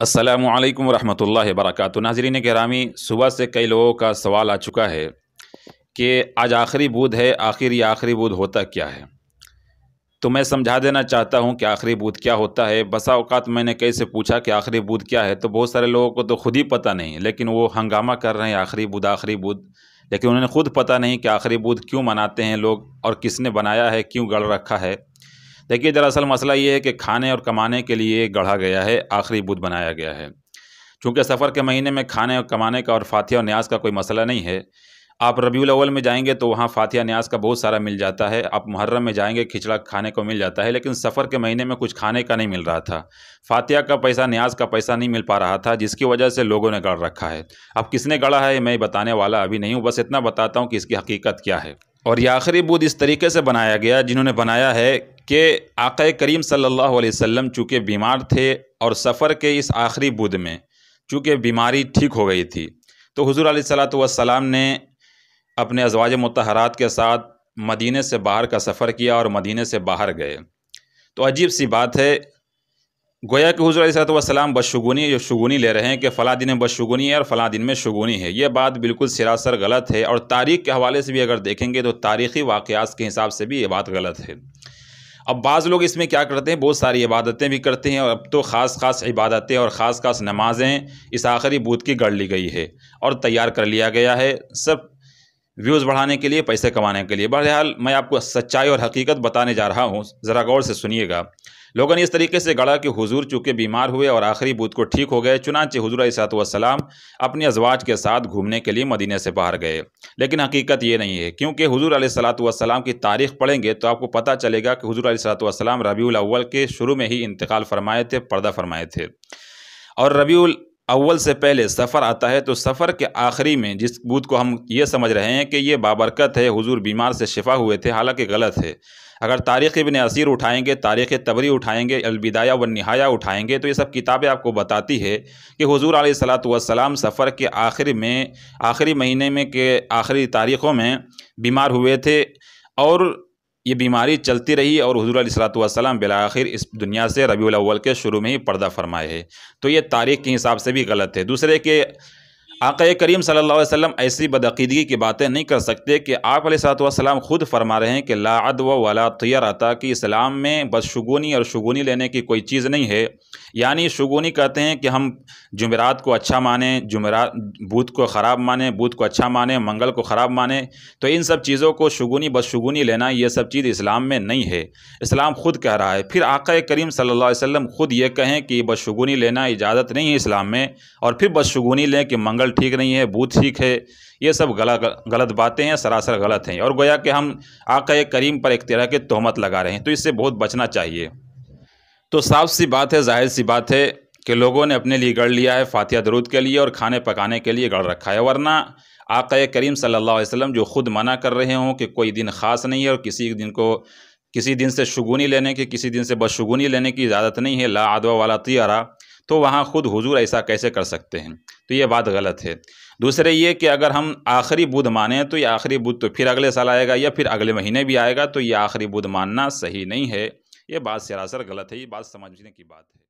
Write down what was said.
अस्सलामु अलैकुम वरहमतुल्लाहि वबरकातुहू। नाज़रीन गिरामी, सुबह से कई लोगों का सवाल आ चुका है कि आज आखिरी बुध है, आखिर ये आखिरी बुध होता क्या है। तो मैं समझा देना चाहता हूँ कि आखिरी बुध क्या होता है। बसा औकात मैंने कैसे पूछा कि आखिरी बुध क्या है, तो बहुत सारे लोगों को तो खुद ही पता नहीं, लेकिन वो हंगामा कर रहे हैं आखिरी बुध, लेकिन उन्हें खुद पता नहीं कि आखिरी बुध क्यों मनाते हैं लोग और किसने बनाया है, क्यों गढ़ रखा है। देखिए, दरअसल मसला ये है कि खाने और कमाने के लिए गढ़ा गया है, आखिरी बुध बनाया गया है। चूँकि सफ़र के महीने में खाने और कमाने का और फातिहा और न्याज़ का कोई मसला नहीं है। आप रबीउल अव्वल में जाएंगे तो वहाँ फातिहा न्याज़ का बहुत सारा मिल जाता है। आप मुहर्रम में जाएंगे, खिचड़ा खाने को मिल जाता है, लेकिन सफ़र के महीने में कुछ खाने का नहीं मिल रहा था। फातिहा का पैसा, न्याज़ का पैसा नहीं मिल पा रहा था, जिसकी वजह से लोगों ने गढ़ रखा है। अब किसने गढ़ा है मैं बताने वाला अभी नहीं हूँ, बस इतना बताता हूँ कि इसकी हकीकत क्या है। और ये आखिरी बुध इस तरीके से बनाया गया, जिन्होंने बनाया है कि आक़ा करीम सल्लल्लाहु अलैहि वसल्लम चूँकि बीमार थे और सफ़र के इस आखिरी बुध में चूँकि बीमारी ठीक हो गई थी, तो हुज़ूर अलैहिस्सलातु वस्सलाम ने अपने अज़वाज मुत्तहरात के साथ मदीने से बाहर का सफ़र किया और मदीने से बाहर गए। तो अजीब सी बात है, गोया कि हुज़ूर अलैहिस्सलातु वस्सलाम शुगुनी ले रहे हैं कि फ़लाँ दिन में बदशुगुनी है और फ़लाँ दिन में शुगुनी है। ये बात बिल्कुल सरासर गलत है, और तारीख़ के हवाले से भी अगर देखेंगे तो तारीख़ी वाक़यात के हिसाब से भी ये बात गलत है। अब बाज़ लोग इसमें क्या करते हैं, बहुत सारी इबादतें भी करते हैं, और अब तो ख़ास इबादतें और ख़ास नमाज़ें इस आखिरी बुध की गढ़ ली गई है और तैयार कर लिया गया है, सब व्यूज़ बढ़ाने के लिए, पैसे कमाने के लिए। बहरहाल मैं आपको सच्चाई और हकीकत बताने जा रहा हूँ, ज़रा गौर से सुनिएगा। लोगों ने इस तरीके से गढ़ा कि हुजूर चूँकि बीमार हुए और आखिरी बुध को ठीक हो गए, चुनांचे हुजूर अलैहिस्सलातु वस्सलाम अपनी अज़वाज के साथ घूमने के लिए मदीने से बाहर गए। लेकिन हकीकत ये नहीं है, क्योंकि हुजूर अलैहिस्सलातु वस्सलाम की तारीख़ पढ़ेंगे तो आपको पता चलेगा कि हुजूर अलैहिस्सलातु वस्सलाम रबीउल अव्वल के शुरू में ही इंतकाल फरमाए थे, पर्दा फरमाए थे। और रबीउल अव्वल से पहले सफ़र आता है, तो सफ़र के आखिरी में जिस बुध को हम ये समझ रहे हैं कि ये बाबरकत है, हुजूर बीमार से शिफा हुए थे, हालांकि गलत है। अगर तारीख़ इब्न असीर उठाएंगे, तारीख़ तबरी उठाएंगे, अलबिदाया व निहाया उठाएंगे, तो ये सब किताबें आपको बताती है कि हुजूर अलैहिस्सलातु वस्सलाम सफ़र के आखिरी महीने में के आखिरी तारीख़ों में बीमार हुए थे, और ये बीमारी चलती रही और हुजूर अलैहिस्सलातु वस्सलाम बिलाखिर इस दुनिया से रबीउल अव्वल के शुरू में ही पर्दा फरमाए है। तो ये तारीख़ के हिसाब से भी गलत है। दूसरे के आक़ा करीम सल्लल्लाहु अलैहि वसल्लम ऐसी बदअक़ीदगी की बातें नहीं कर सकते कि आप अलैहिस्सलातु वस्सलाम खुद फरमा रहे हैं कि ला अदव वला तियरता, कि इस्लाम में बदशुगुनी और शुगुनी लेने की कोई चीज़ नहीं है। यानी शुगुनी कहते हैं कि हम जुमेरात को अच्छा माने, बुध को ख़राब माने, बुध को अच्छा माने, मंगल को ख़राब माने। तो इन सब चीज़ों को शुगुनी बदशुगुनी लेना, ये सब चीज़ इस्लाम में नहीं है। इस्लाम खुद कह रहा है, फिर आक़ा करीम सल्लल्लाहु अलैहि वसल्लम खुद ये कहें कि बदशुगुनी लेना इजाज़त नहीं है इस्लाम में, और फिर बदशुगुनी लें कि मंगल ठीक नहीं है, बुध ठीक है, ये सब गलत बातें हैं, सरासर गलत हैं। और गोया कि हम आक़ा करीम पर एक तरह की तोहमत लगा रहे हैं, तो इससे बहुत बचना चाहिए। तो साफ सी बात है, ज़ाहिर सी बात है कि लोगों ने अपने लिए गढ़ लिया है, फातिहा दरूद के लिए और खाने पकाने के लिए गढ़ रखा है। वरना आक़ा करीम सल्लल्लाहु अलैहि वसल्लम जो खुद मना कर रहे हों कि कोई दिन ख़ास नहीं है और किसी दिन से शुगुनी लेने की, किसी दिन से बदशुगुनी लेने की इजाज़त नहीं है, ला अदवा वाला तियरा, तो वहाँ खुद हुजूर ऐसा कैसे कर सकते हैं। तो ये बात गलत है। दूसरे ये कि अगर हम आखिरी बुध माने तो ये आखिरी बुध तो फिर अगले साल आएगा या फिर अगले महीने भी आएगा, तो ये आखिरी बुध मानना सही नहीं है। ये बात सरासर गलत है, ये बात समझने की बात है।